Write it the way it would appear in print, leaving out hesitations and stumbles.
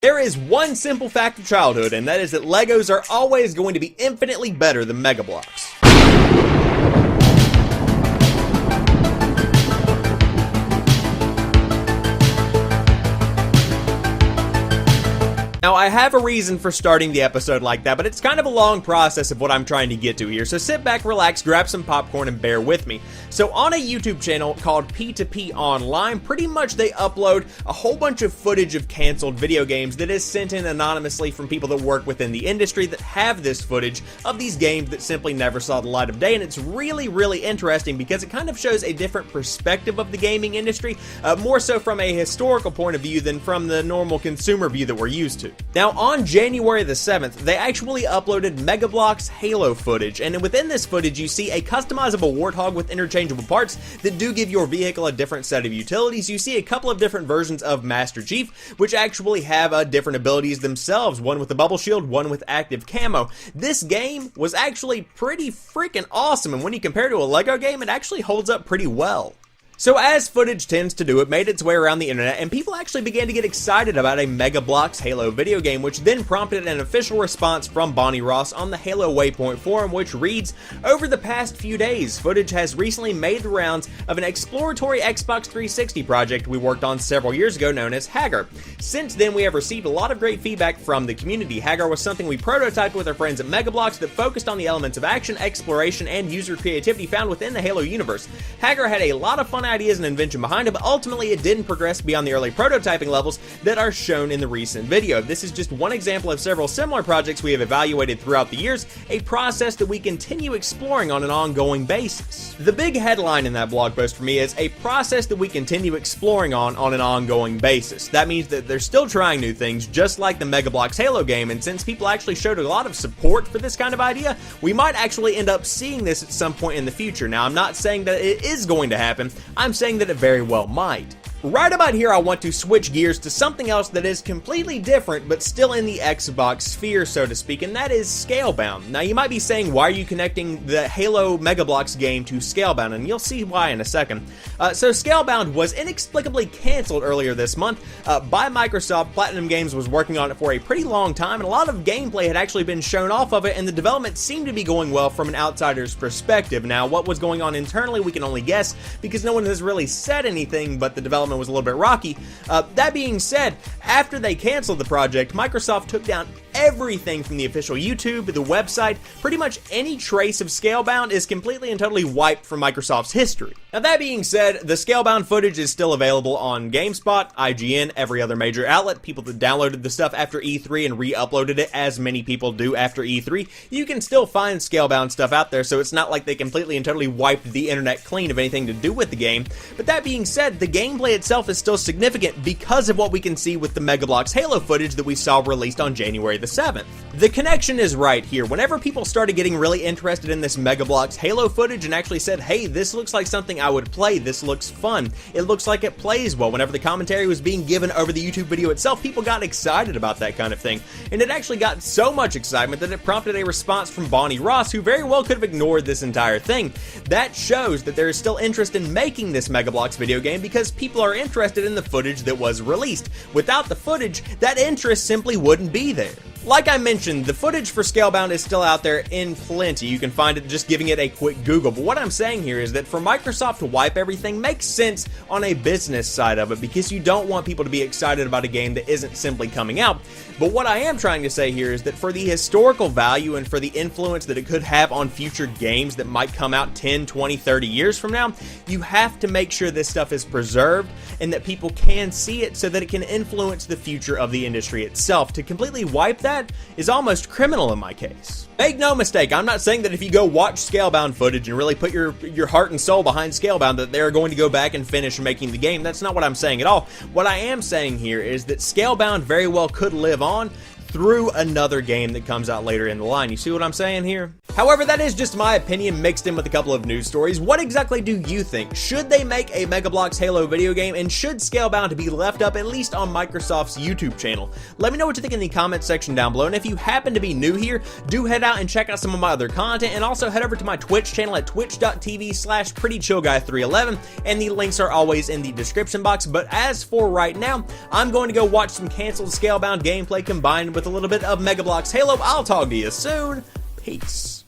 There is one simple fact of childhood, and that is that Legos are always going to be infinitely better than Mega Bloks. Now, I have a reason for starting the episode like that, but it's kind of a long process of what I'm trying to get to here, so sit back, relax, grab some popcorn, and bear with me. So on a YouTube channel called P2P Online, pretty much they upload a whole bunch of footage of canceled video games that is sent in anonymously from people that work within the industry that have this footage of these games that simply never saw the light of day, and it's really, really interesting because it kind of shows a different perspective of the gaming industry, more so from a historical point of view than from the normal consumer view that we're used to. Now, on January the 7th, they actually uploaded Mega Bloks Halo footage, and within this footage you see a customizable Warthog with interchangeable parts that do give your vehicle a different set of utilities. You see a couple of different versions of Master Chief, which actually have different abilities themselves, one with the bubble shield, one with active camo. This game was actually pretty freaking awesome, and when you compare to a Lego game, it actually holds up pretty well. So as footage tends to do, it made its way around the internet, and people actually began to get excited about a Mega Bloks Halo video game, which then prompted an official response from Bonnie Ross on the Halo Waypoint forum, which reads, "Over the past few days, footage has recently made the rounds of an exploratory Xbox 360 project we worked on several years ago known as Hagar. Since then, we have received a lot of great feedback from the community. Hagar was something we prototyped with our friends at Mega Bloks that focused on the elements of action, exploration, and user creativity found within the Halo universe. Hagar had a lot of fun ideas and invention behind it, but ultimately it didn't progress beyond the early prototyping levels that are shown in the recent video. This is just one example of several similar projects we have evaluated throughout the years, a process that we continue exploring on an ongoing basis." The big headline in that blog post for me is a process that we continue exploring on an ongoing basis. That means that they're still trying new things, just like the Mega Bloks Halo game, and since people actually showed a lot of support for this kind of idea, we might actually end up seeing this at some point in the future. Now, I'm not saying that it is going to happen, I'm saying that it very well might. Right about here, I want to switch gears to something else that is completely different, but still in the Xbox sphere, so to speak, and that is Scalebound. Now, you might be saying, why are you connecting the Halo Mega Bloks game to Scalebound? And you'll see why in a second. So Scalebound was inexplicably canceled earlier this month by Microsoft. Platinum Games was working on it for a pretty long time, and a lot of gameplay had actually been shown off of it, and the development seemed to be going well from an outsider's perspective. Now, what was going on internally, we can only guess, because no one has really said anything, but the development was a little bit rocky. That being said, after they canceled the project, Microsoft took down everything from the official YouTube, the website. Pretty much any trace of Scalebound is completely and totally wiped from Microsoft's history. Now, that being said, the Scalebound footage is still available on GameSpot, IGN, every other major outlet. People that downloaded the stuff after E3 and re-uploaded it, as many people do after E3, you can still find Scalebound stuff out there, so it's not like they completely and totally wiped the internet clean of anything to do with the game. But that being said, the gameplay itself is still significant because of what we can see with the Mega Bloks Halo footage that we saw released on January the 7th. The connection is right here. Whenever people started getting really interested in this Mega Bloks Halo footage and actually said, hey, this looks like something I would play, this looks fun, it looks like it plays well, whenever the commentary was being given over the YouTube video itself, people got excited about that kind of thing. And it actually got so much excitement that it prompted a response from Bonnie Ross, who very well could have ignored this entire thing. That shows that there is still interest in making this Mega Bloks video game because people are interested in the footage that was released. Without the footage, that interest simply wouldn't be there. Like I mentioned, the footage for Scalebound is still out there in plenty. You can find it just giving it a quick Google. But what I'm saying here is that for Microsoft to wipe everything makes sense on a business side of it because you don't want people to be excited about a game that isn't simply coming out. But what I am trying to say here is that for the historical value and for the influence that it could have on future games that might come out 10, 20, 30 years from now, you have to make sure this stuff is preserved and that people can see it so that it can influence the future of the industry itself. To completely wipe that is almost criminal in my case. Make no mistake, I'm not saying that if you go watch Scalebound footage and really put your heart and soul behind Scalebound that they're going to go back and finish making the game. That's not what I'm saying at all. What I am saying here is that Scalebound very well could live on through another game that comes out later in the line. You see what I'm saying here? However, that is just my opinion mixed in with a couple of news stories. What exactly do you think? Should they make a Mega Bloks Halo video game, and should Scalebound be left up at least on Microsoft's YouTube channel? Let me know what you think in the comments section down below, and if you happen to be new here, do head out and check out some of my other content, and also head over to my Twitch channel at twitch.tv/PrettyChillGuy311, and the links are always in the description box. But as for right now, I'm going to go watch some canceled Scalebound gameplay combined with a little bit of Mega Bloks Halo. I'll talk to you soon. Peace.